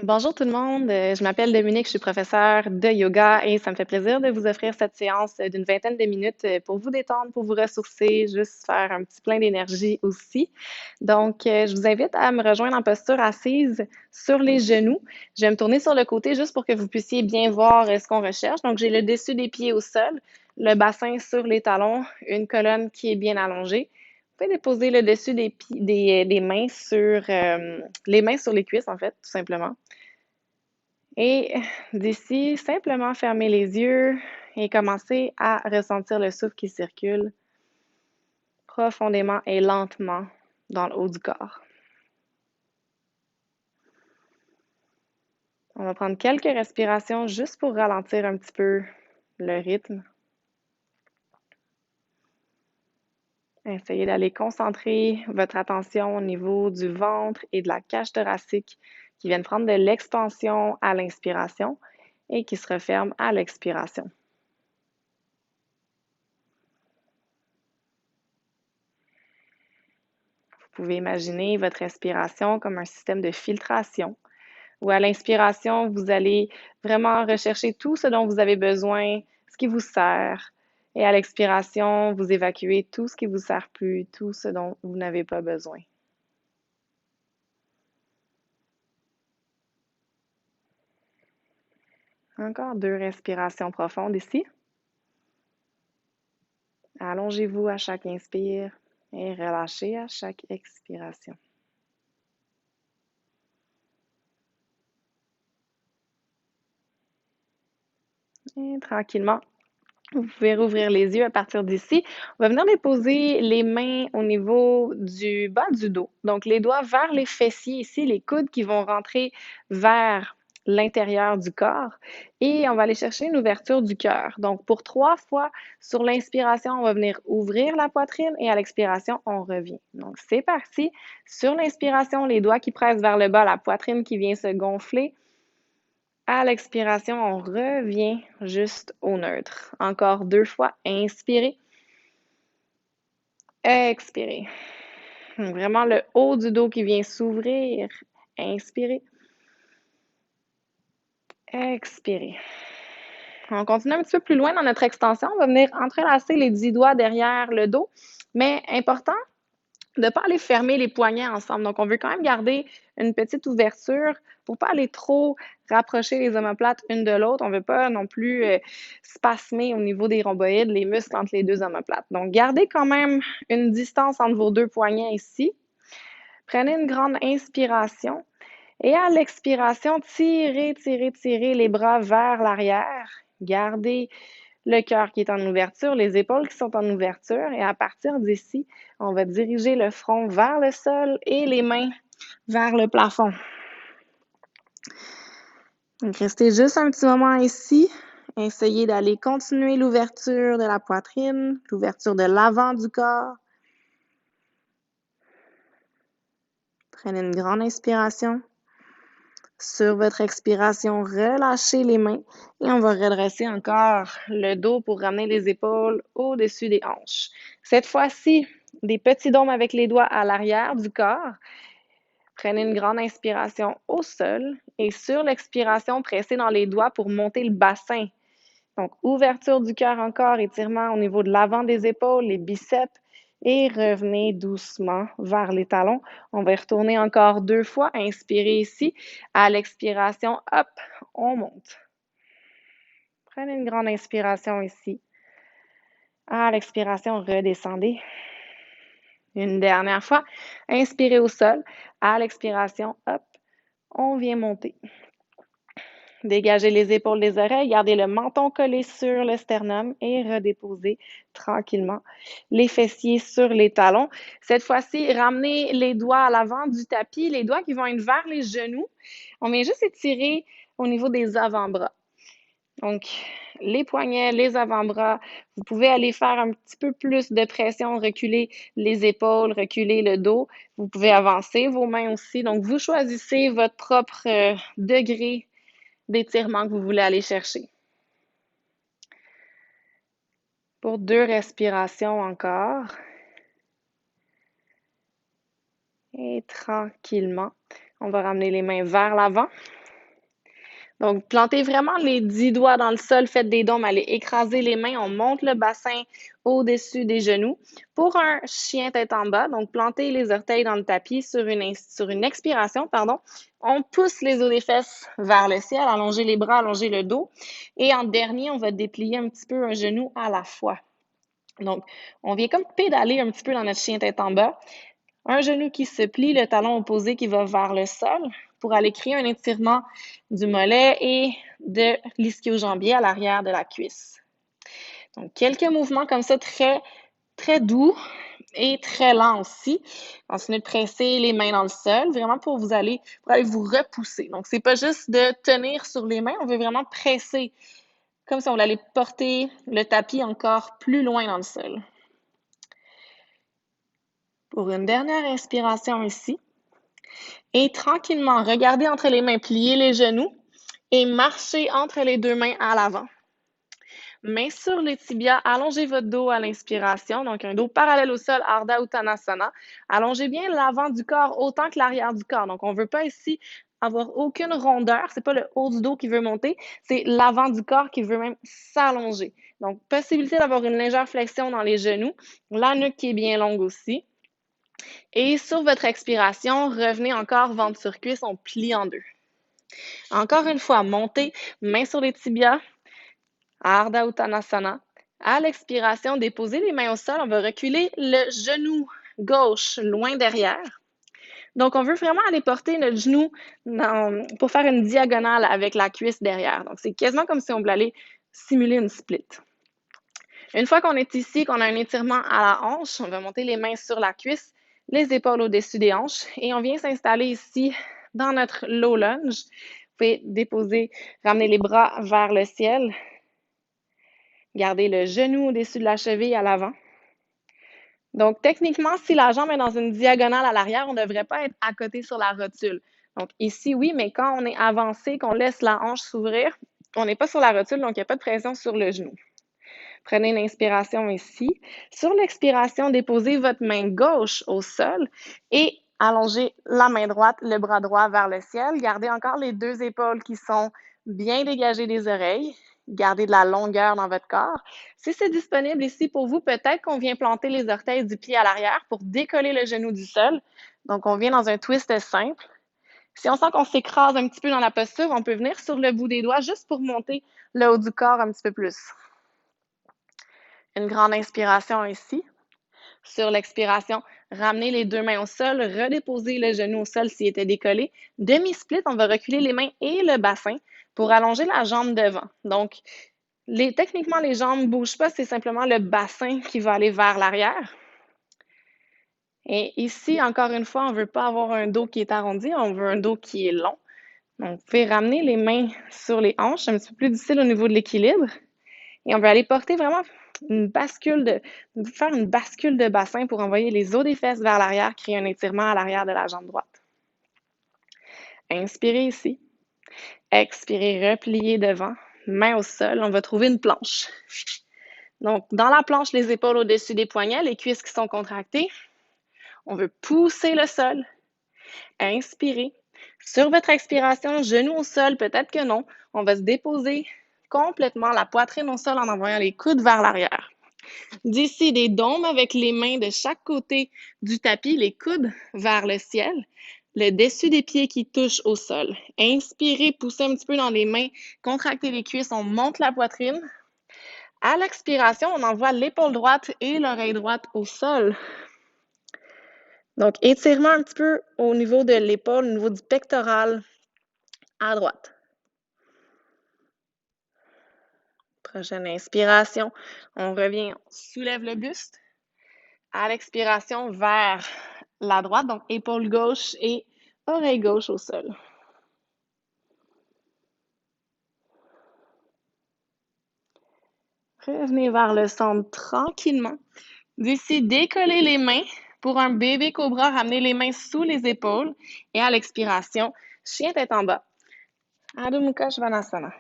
Bonjour tout le monde, je m'appelle Dominique, je suis professeure de yoga et ça me fait plaisir de vous offrir cette séance d'une vingtaine de minutes pour vous détendre, pour vous ressourcer, juste faire un petit plein d'énergie aussi. Donc, je vous invite à me rejoindre en posture assise sur les genoux. Je vais me tourner sur le côté juste pour que vous puissiez bien voir ce qu'on recherche. Donc, j'ai le dessus des pieds au sol, le bassin sur les talons, une colonne qui est bien allongée. Vous pouvez déposer le dessus des mains sur les mains sur les cuisses, en fait, tout simplement. Et d'ici, simplement fermer les yeux et commencer à ressentir le souffle qui circule profondément et lentement dans le haut du corps. On va prendre quelques respirations juste pour ralentir un petit peu le rythme. Essayez d'aller concentrer votre attention au niveau du ventre et de la cage thoracique qui viennent prendre de l'expansion à l'inspiration et qui se referment à l'expiration. Vous pouvez imaginer votre respiration comme un système de filtration où à l'inspiration, vous allez vraiment rechercher tout ce dont vous avez besoin, ce qui vous sert. Et à l'expiration, vous évacuez tout ce qui vous sert plus, tout ce dont vous n'avez pas besoin. Encore 2 respirations profondes ici. Allongez-vous à chaque inspire et relâchez à chaque expiration. Et tranquillement, vous pouvez rouvrir les yeux à partir d'ici. On va venir déposer les mains au niveau du bas du dos. Donc, les doigts vers les fessiers ici, les coudes qui vont rentrer vers l'intérieur du corps. Et on va aller chercher une ouverture du cœur. Donc, pour 3 fois, sur l'inspiration, on va venir ouvrir la poitrine et à l'expiration, on revient. Donc, c'est parti. Sur l'inspiration, les doigts qui pressent vers le bas, la poitrine qui vient se gonfler. À l'expiration, on revient juste au neutre. Encore 2 fois. Inspirez. Expirez. Vraiment le haut du dos qui vient s'ouvrir. Inspirez. Expirez. On continue un petit peu plus loin dans notre extension. On va venir entrelacer les 10 doigts derrière le dos. Mais important, de ne pas aller fermer les poignets ensemble. Donc, on veut quand même garder une petite ouverture pour ne pas aller trop rapprocher les omoplates une de l'autre. On ne veut pas non plus spasmer au niveau des rhomboïdes, les muscles entre les deux omoplates. Donc, gardez quand même une distance entre vos deux poignets ici. Prenez une grande inspiration et à l'expiration, tirez, tirez, tirez les bras vers l'arrière. Gardez le cœur qui est en ouverture, les épaules qui sont en ouverture. Et à partir d'ici, on va diriger le front vers le sol et les mains vers le plafond. Donc, restez juste un petit moment ici. Essayez d'aller continuer l'ouverture de la poitrine, l'ouverture de l'avant du corps. Prenez une grande inspiration. Sur votre expiration, relâchez les mains et on va redresser encore le dos pour ramener les épaules au-dessus des hanches. Cette fois-ci, des petits dômes avec les doigts à l'arrière du corps. Prenez une grande inspiration au sol et sur l'expiration, pressez dans les doigts pour monter le bassin. Donc, ouverture du cœur encore, étirement au niveau de l'avant des épaules, les biceps et revenez doucement vers les talons. On va y retourner encore 2 fois. Inspirez ici. À l'expiration, hop, on monte. Prenez une grande inspiration ici. À l'expiration, redescendez. Une dernière fois. Inspirez au sol. À l'expiration, hop, on vient monter. Dégagez les épaules des oreilles, gardez le menton collé sur le sternum et redéposez tranquillement les fessiers sur les talons. Cette fois-ci, ramenez les doigts à l'avant du tapis, les doigts qui vont être vers les genoux. On vient juste étirer au niveau des avant-bras. Donc, les poignets, les avant-bras, vous pouvez aller faire un petit peu plus de pression, reculer les épaules, reculer le dos. Vous pouvez avancer vos mains aussi. Donc, vous choisissez votre propre degré d'étirement que vous voulez aller chercher. Pour 2 respirations encore. Et tranquillement, on va ramener les mains vers l'avant. Donc, plantez vraiment les 10 doigts dans le sol, faites des dômes, allez écraser les mains, on monte le bassin au-dessus des genoux. Pour un chien tête en bas, donc plantez les orteils dans le tapis sur une expiration, pardon. On pousse les os des fesses vers le ciel, allongez les bras, allongez le dos. Et en dernier, on va déplier un petit peu un genou à la fois. Donc, on vient comme pédaler un petit peu dans notre chien tête en bas. Un genou qui se plie, le talon opposé qui va vers le sol pour aller créer un étirement du mollet et de l'ischio-jambier à l'arrière de la cuisse. Donc, quelques mouvements comme ça très, très doux et très lents aussi. Continuez de presser les mains dans le sol, vraiment pour aller vous repousser. Donc, c'est pas juste de tenir sur les mains, on veut vraiment presser, comme si on allait porter le tapis encore plus loin dans le sol. Pour une dernière inspiration ici. Et tranquillement, regardez entre les mains, pliez les genoux et marchez entre les deux mains à l'avant. Mains sur les tibias, allongez votre dos à l'inspiration, donc un dos parallèle au sol, Ardha Uttanasana. Allongez bien l'avant du corps autant que l'arrière du corps. Donc, on ne veut pas ici avoir aucune rondeur, c'est pas le haut du dos qui veut monter, c'est l'avant du corps qui veut même s'allonger. Donc, possibilité d'avoir une légère flexion dans les genoux, la nuque qui est bien longue aussi. Et sur votre expiration, revenez encore ventre sur cuisse, on plie en deux. Encore une fois, montez, mains sur les tibias, Ardha Uttanasana. À l'expiration, déposez les mains au sol, on va reculer le genou gauche loin derrière. Donc, on veut vraiment aller porter notre genou pour faire une diagonale avec la cuisse derrière. Donc, c'est quasiment comme si on voulait aller simuler une split. Une fois qu'on est ici, qu'on a un étirement à la hanche, on va monter les mains sur la cuisse, les épaules au-dessus des hanches et on vient s'installer ici dans notre low lunge. Vous pouvez déposer, ramener les bras vers le ciel. Gardez le genou au-dessus de la cheville à l'avant. Donc, techniquement, si la jambe est dans une diagonale à l'arrière, on ne devrait pas être à côté sur la rotule. Donc, ici, oui, mais quand on est avancé, qu'on laisse la hanche s'ouvrir, on n'est pas sur la rotule, donc il n'y a pas de pression sur le genou. Prenez une inspiration ici. Sur l'expiration, déposez votre main gauche au sol et allongez la main droite, le bras droit vers le ciel. Gardez encore les deux épaules qui sont bien dégagées des oreilles. Gardez de la longueur dans votre corps. Si c'est disponible ici pour vous, peut-être qu'on vient planter les orteils du pied à l'arrière pour décoller le genou du sol. Donc, on vient dans un twist simple. Si on sent qu'on s'écrase un petit peu dans la posture, on peut venir sur le bout des doigts juste pour monter le haut du corps un petit peu plus. Une grande inspiration ici. Sur l'expiration, ramenez les deux mains au sol, redéposez le genou au sol s'il était décollé. Demi-split, on va reculer les mains et le bassin pour allonger la jambe devant. Donc, techniquement, les jambes ne bougent pas, c'est simplement le bassin qui va aller vers l'arrière. Et ici, encore une fois, on ne veut pas avoir un dos qui est arrondi, on veut un dos qui est long. Donc, vous pouvez ramener les mains sur les hanches, un petit peu plus difficile au niveau de l'équilibre. Et on veut aller porter vraiment faire une bascule de bassin pour envoyer les os des fesses vers l'arrière, créer un étirement à l'arrière de la jambe droite. Inspirez ici. Expirez, repliez devant, main au sol. On va trouver une planche. Donc, dans la planche, les épaules au-dessus des poignets, les cuisses qui sont contractées. On veut pousser le sol. Inspirez. Sur votre expiration, genou au sol, peut-être que non. On va se déposer complètement la poitrine au sol en envoyant les coudes vers l'arrière. D'ici, des dômes avec les mains de chaque côté du tapis, les coudes vers le ciel, le dessus des pieds qui touche au sol. Inspirez, poussez un petit peu dans les mains, contractez les cuisses, on monte la poitrine. À l'expiration, on envoie l'épaule droite et l'oreille droite au sol. Donc, étirement un petit peu au niveau de l'épaule, au niveau du pectoral à droite. Prochaine inspiration, on revient, on soulève le buste. À l'expiration, vers la droite, donc épaule gauche et oreille gauche au sol. Revenez vers le centre tranquillement. D'ici, décollez les mains pour un bébé cobra. Ramenez les mains sous les épaules. Et à l'expiration, chien tête en bas. Adho Mukha Svanasana.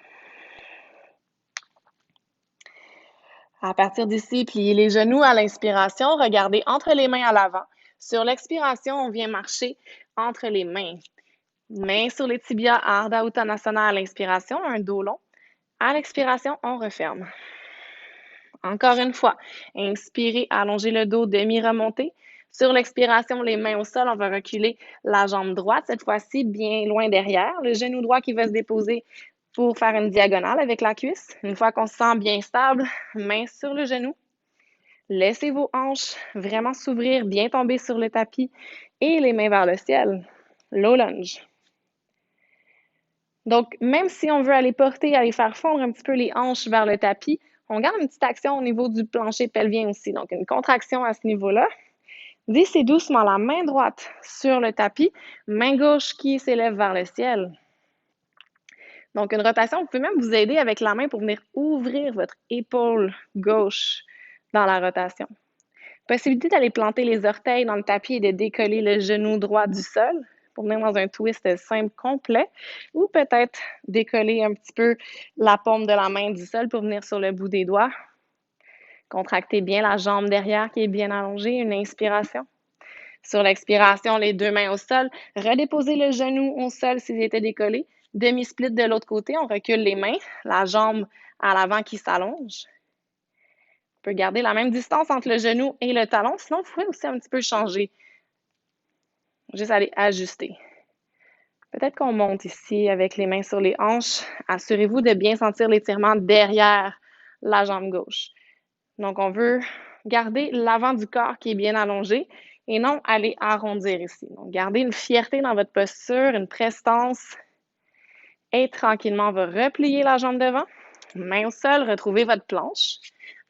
À partir d'ici, pliez les genoux à l'inspiration. Regardez entre les mains à l'avant. Sur l'expiration, on vient marcher entre les mains. Mains sur les tibias, Ardha Uttanasana à l'inspiration, un dos long. À l'expiration, on referme. Encore une fois, inspirez, allongez le dos, demi-remonté. Sur l'expiration, les mains au sol, on va reculer la jambe droite, cette fois-ci bien loin derrière. Le genou droit qui va se déposer pour faire une diagonale avec la cuisse. Une fois qu'on se sent bien stable, main sur le genou. Laissez vos hanches vraiment s'ouvrir, bien tomber sur le tapis et les mains vers le ciel. Low lunge. Donc, même si on veut aller porter, aller faire fondre un petit peu les hanches vers le tapis, on garde une petite action au niveau du plancher pelvien aussi. Donc, une contraction à ce niveau-là. Glissez doucement la main droite sur le tapis, main gauche qui s'élève vers le ciel. Donc, une rotation, vous pouvez même vous aider avec la main pour venir ouvrir votre épaule gauche dans la rotation. Possibilité d'aller planter les orteils dans le tapis et de décoller le genou droit du sol pour venir dans un twist simple complet, ou peut-être décoller un petit peu la paume de la main du sol pour venir sur le bout des doigts. Contractez bien la jambe derrière qui est bien allongée, une inspiration. Sur l'expiration, les deux mains au sol, redéposez le genou au sol s'il était décollé. Demi-split de l'autre côté, on recule les mains, la jambe à l'avant qui s'allonge. On peut garder la même distance entre le genou et le talon, sinon vous pouvez aussi un petit peu changer. Juste aller ajuster. Peut-être qu'on monte ici avec les mains sur les hanches. Assurez-vous de bien sentir l'étirement derrière la jambe gauche. Donc, on veut garder l'avant du corps qui est bien allongé et non aller arrondir ici. Donc, gardez une fierté dans votre posture, une prestance. Et tranquillement, on va replier la jambe devant. Main au sol, retrouvez votre planche.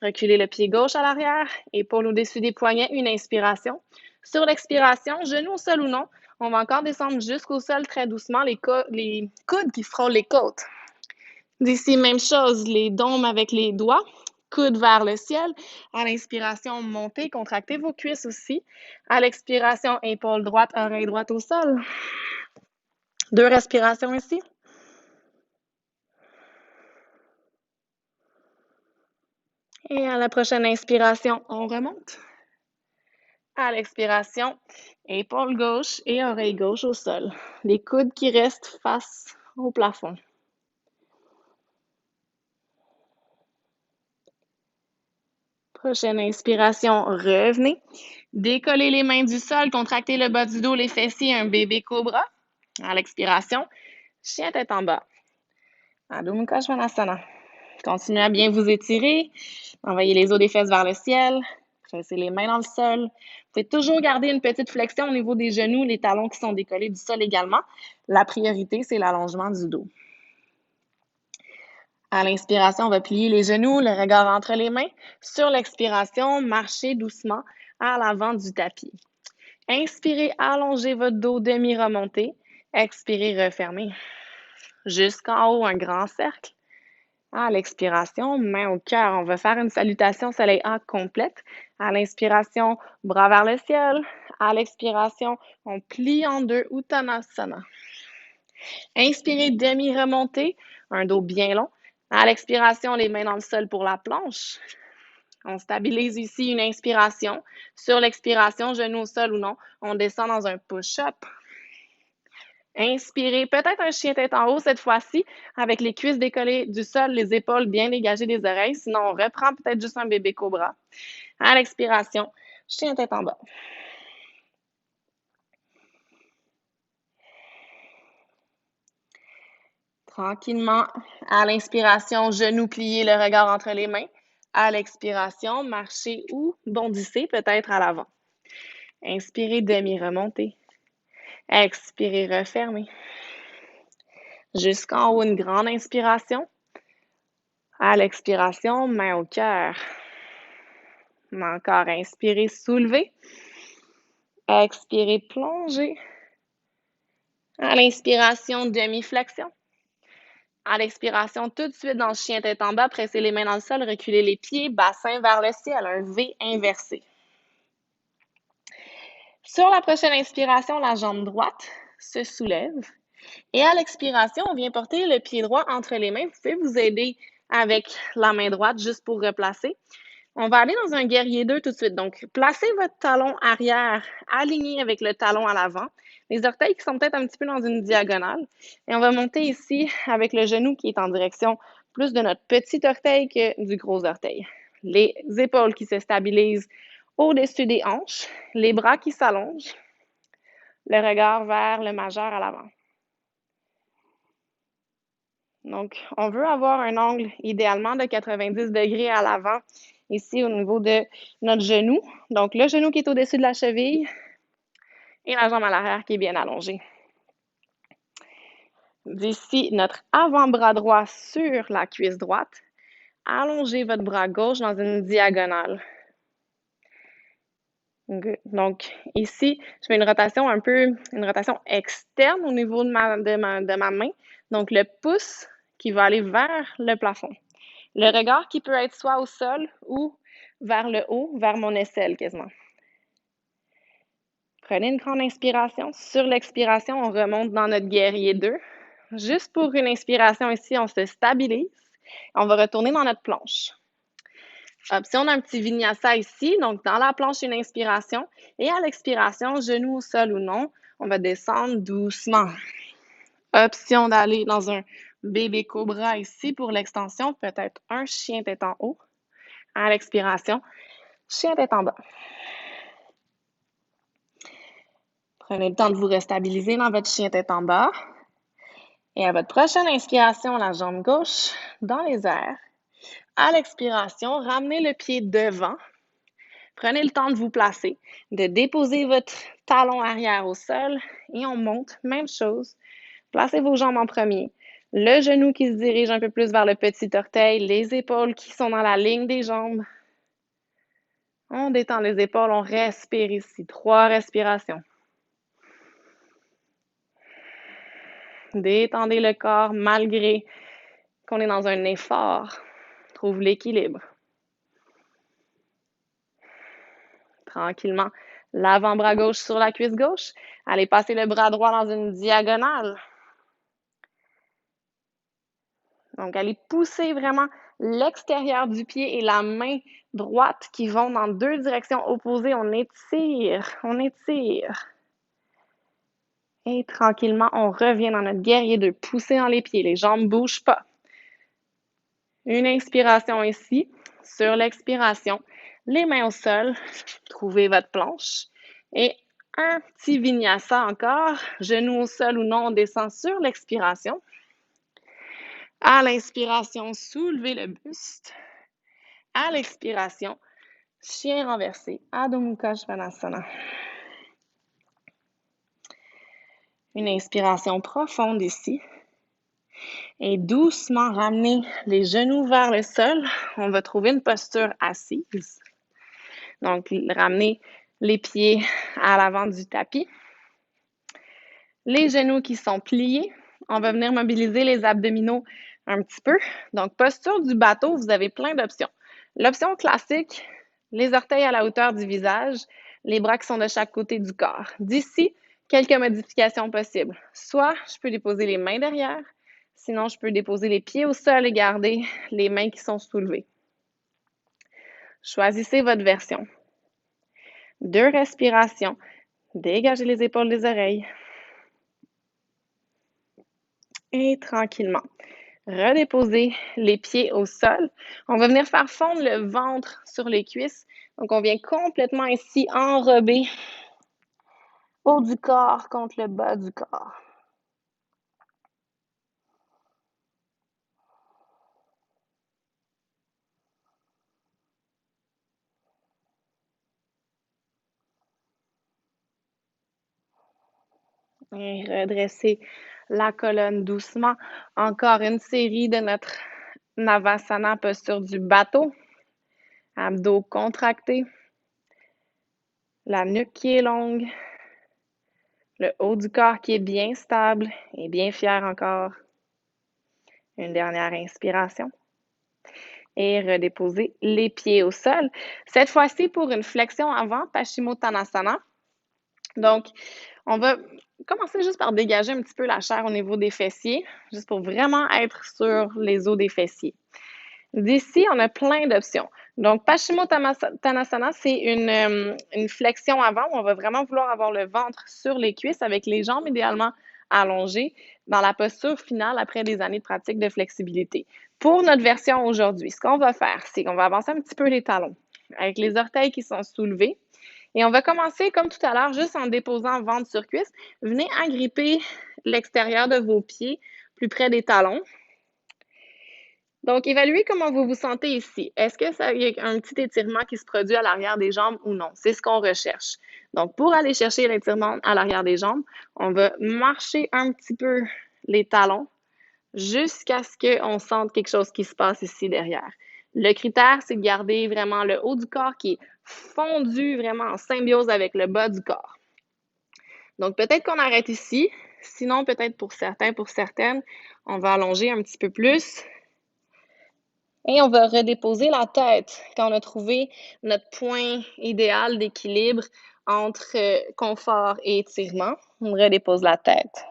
Reculez le pied gauche à l'arrière, épaule au-dessus des poignets, une inspiration. Sur l'expiration, genou au sol ou non, on va encore descendre jusqu'au sol très doucement, les coudes qui frôlent les côtes. D'ici, même chose, les dômes avec les doigts, coudes vers le ciel. À l'inspiration, montez, contractez vos cuisses aussi. À l'expiration, épaule droite, oreille droite au sol. 2 respirations ici. Et à la prochaine inspiration, on remonte. À l'expiration, épaule gauche et oreille gauche au sol. Les coudes qui restent face au plafond. Prochaine inspiration, revenez. Décollez les mains du sol, contractez le bas du dos, les fessiers, un bébé cobra. À l'expiration, chien tête en bas. Adho Mukha Svanasana. Continuez à bien vous étirer. Envoyez les os des fesses vers le ciel. Pressez les mains dans le sol. Vous pouvez toujours garder une petite flexion au niveau des genoux, les talons qui sont décollés du sol également. La priorité, c'est l'allongement du dos. À l'inspiration, on va plier les genoux, le regard entre les mains. Sur l'expiration, marchez doucement à l'avant du tapis. Inspirez, allongez votre dos demi-remonté. Expirez, refermez. Jusqu'en haut, un grand cercle. À l'expiration, main au cœur. On va faire une salutation soleil A complète. À l'inspiration, bras vers le ciel. À l'expiration, on plie en deux, Uttanasana. Inspirez, demi-remontée, un dos bien long. À l'expiration, les mains dans le sol pour la planche. On stabilise ici une inspiration. Sur l'expiration, genou au sol ou non, on descend dans un push-up. Inspirez, peut-être un chien tête en haut cette fois-ci, avec les cuisses décollées du sol, les épaules bien dégagées des oreilles. Sinon, on reprend peut-être juste un bébé cobra. À l'expiration, chien tête en bas. Tranquillement, à l'inspiration, genoux pliés, le regard entre les mains. À l'expiration, marchez ou bondissez peut-être à l'avant. Inspirez, demi-remontée. Expirez, refermez. Jusqu'en haut, une grande inspiration. À l'expiration, main au cœur. Encore, inspirez, soulevez. Expirez, plongez. À l'inspiration, demi-flexion. À l'expiration, tout de suite dans le chien tête en bas, pressez les mains dans le sol, reculez les pieds, bassin vers le ciel, un V inversé. Sur la prochaine inspiration, la jambe droite se soulève. Et à l'expiration, on vient porter le pied droit entre les mains. Vous pouvez vous aider avec la main droite juste pour replacer. On va aller dans un guerrier 2 tout de suite. Donc, placez votre talon arrière aligné avec le talon à l'avant. Les orteils qui sont peut-être un petit peu dans une diagonale. Et on va monter ici avec le genou qui est en direction plus de notre petit orteil que du gros orteil. Les épaules qui se stabilisent au-dessus des hanches, les bras qui s'allongent, le regard vers le majeur à l'avant. Donc, on veut avoir un angle idéalement de 90 degrés à l'avant, ici au niveau de notre genou. Donc, le genou qui est au-dessus de la cheville et la jambe à l'arrière qui est bien allongée. D'ici, notre avant-bras droit sur la cuisse droite. Allongez votre bras gauche dans une diagonale. Good. Donc, ici, je fais une rotation une rotation externe au niveau de ma main. Donc, le pouce qui va aller vers le plafond. Le regard qui peut être soit au sol ou vers le haut, vers mon aisselle quasiment. Prenez une grande inspiration. Sur l'expiration, on remonte dans notre guerrier 2. Juste pour une inspiration ici, on se stabilise. On va retourner dans notre planche. Si on a un petit vinyasa ici, donc dans la planche, une inspiration. Et à l'expiration, genou au sol ou non, on va descendre doucement. Option d'aller dans un bébé cobra ici pour l'extension, peut-être un chien tête en haut. À l'expiration, chien tête en bas. Prenez le temps de vous restabiliser dans votre chien tête en bas. Et à votre prochaine inspiration, la jambe gauche dans les airs. À l'expiration, ramenez le pied devant. Prenez le temps de vous placer, de déposer votre talon arrière au sol et on monte, même chose. Placez vos jambes en premier. Le genou qui se dirige un peu plus vers le petit orteil, les épaules qui sont dans la ligne des jambes. On détend les épaules, on respire ici. 3 respirations. Détendez le corps malgré qu'on est dans un effort. Trouve l'équilibre. Tranquillement, l'avant-bras gauche sur la cuisse gauche. Allez passer le bras droit dans une diagonale. Donc, allez pousser vraiment l'extérieur du pied et la main droite qui vont dans 2 directions opposées. On étire, on étire. Et tranquillement, on revient dans notre guerrier 2. Pousser dans les pieds, les jambes ne bougent pas. Une inspiration ici. Sur l'expiration, les mains au sol. Trouvez votre planche. Et un petit vinyasa encore. Genoux au sol ou non, on descend sur l'expiration. À l'inspiration, soulevez le buste. À l'expiration, chien renversé, Adho Mukha Svanasana. Une inspiration profonde ici. Et doucement ramener les genoux vers le sol. On va trouver une posture assise. Donc, ramener les pieds à l'avant du tapis. Les genoux qui sont pliés. On va venir mobiliser les abdominaux un petit peu. Donc, posture du bateau, vous avez plein d'options. L'option classique, les orteils à la hauteur du visage, les bras qui sont de chaque côté du corps. D'ici, quelques modifications possibles. Soit je peux déposer les mains derrière, sinon je peux déposer les pieds au sol et garder les mains qui sont soulevées. Choisissez votre version. 2 respirations. Dégagez les épaules des oreilles. Et tranquillement, redéposez les pieds au sol. On va venir faire fondre le ventre sur les cuisses. Donc, on vient complètement ici enrober haut du corps contre le bas du corps. Et redressez la colonne doucement. Encore une série de notre Navasana, posture du bateau. Abdos contractés. La nuque qui est longue. Le haut du corps qui est bien stable et bien fier encore. Une dernière inspiration. Et redéposer les pieds au sol. Cette fois-ci, pour une flexion avant, Paschimottanasana. Donc, on va commencer juste par dégager un petit peu la chair au niveau des fessiers, juste pour vraiment être sur les os des fessiers. D'ici, on a plein d'options. Donc, Paschimottanasana, c'est une flexion avant où on va vraiment vouloir avoir le ventre sur les cuisses avec les jambes idéalement allongées dans la posture finale après des années de pratique de flexibilité. Pour notre version aujourd'hui, ce qu'on va faire, c'est qu'on va avancer un petit peu les talons avec les orteils qui sont soulevés. Et on va commencer comme tout à l'heure, juste en déposant ventre sur cuisse. Venez agripper l'extérieur de vos pieds plus près des talons. Donc, évaluez comment vous vous sentez ici. Est-ce que ça y a un petit étirement qui se produit à l'arrière des jambes ou non? C'est ce qu'on recherche. Donc, pour aller chercher l'étirement à l'arrière des jambes, on va marcher un petit peu les talons jusqu'à ce qu'on sente quelque chose qui se passe ici derrière. Le critère, c'est de garder vraiment le haut du corps qui est fondu vraiment en symbiose avec le bas du corps. Donc, peut-être qu'on arrête ici. Sinon, peut-être pour certains, pour certaines, on va allonger un petit peu plus. Et on va redéposer la tête quand on a trouvé notre point idéal d'équilibre entre confort et étirement. On redépose la tête.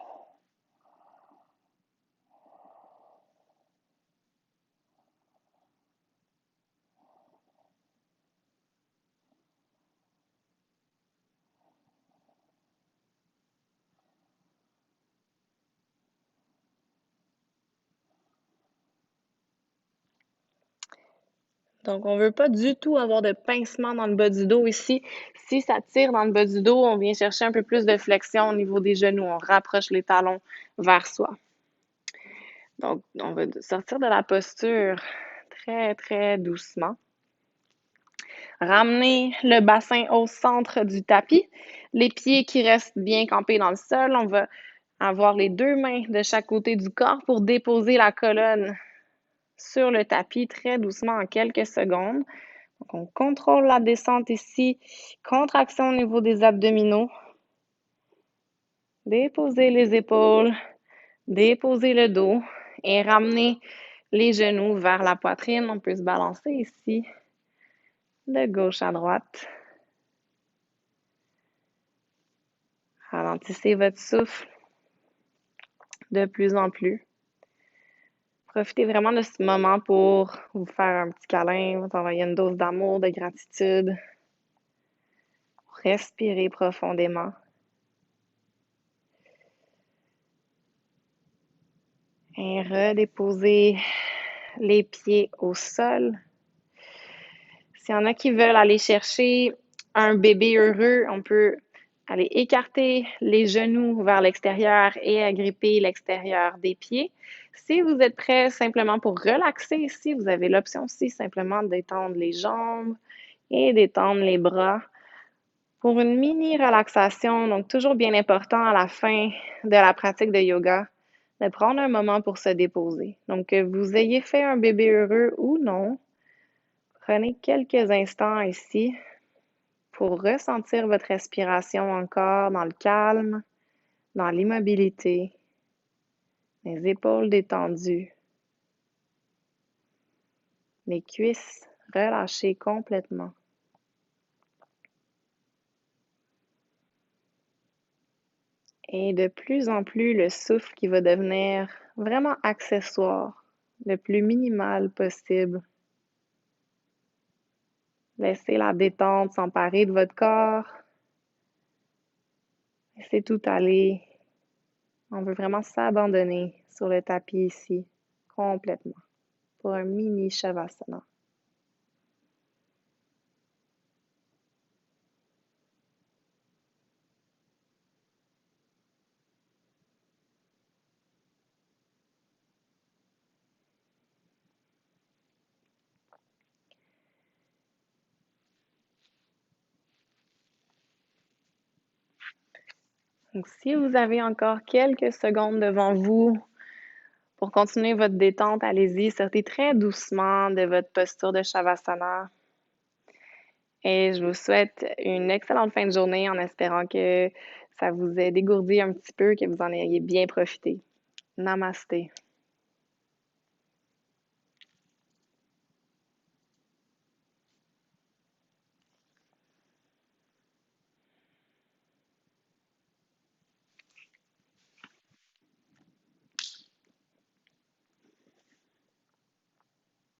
Donc, on ne veut pas du tout avoir de pincement dans le bas du dos ici. Si ça tire dans le bas du dos, on vient chercher un peu plus de flexion au niveau des genoux. On rapproche les talons vers soi. Donc, on va sortir de la posture très, très doucement. Ramener le bassin au centre du tapis. Les pieds qui restent bien campés dans le sol. On va avoir les deux mains de chaque côté du corps pour déposer la colonne sur le tapis très doucement en quelques secondes. Donc, on contrôle la descente ici. Contraction au niveau des abdominaux. Déposer les épaules. Déposer le dos et ramener les genoux vers la poitrine. On peut se balancer ici de gauche à droite. Ralentissez votre souffle de plus en plus. Profitez vraiment de ce moment pour vous faire un petit câlin, vous envoyer une dose d'amour, de gratitude. Respirez profondément. Et redéposez les pieds au sol. S'il y en a qui veulent aller chercher un bébé heureux, on peut aller écarter les genoux vers l'extérieur et agripper l'extérieur des pieds. Si vous êtes prêt simplement pour relaxer ici, vous avez l'option aussi simplement d'étendre les jambes et d'étendre les bras pour une mini relaxation. Donc, toujours bien important à la fin de la pratique de yoga de prendre un moment pour se déposer. Donc, que vous ayez fait un bébé heureux ou non, prenez quelques instants ici pour ressentir votre respiration encore dans le calme, dans l'immobilité, les épaules détendues, les cuisses relâchées complètement. Et de plus en plus, le souffle qui va devenir vraiment accessoire, le plus minimal possible. Laissez la détente s'emparer de votre corps. Laissez tout aller. On veut vraiment s'abandonner sur le tapis ici, complètement, pour un mini Shavasana. Donc, si vous avez encore quelques secondes devant vous pour continuer votre détente, allez-y, sortez très doucement de votre posture de Shavasana. Et je vous souhaite une excellente fin de journée en espérant que ça vous ait dégourdi un petit peu, que vous en ayez bien profité. Namasté.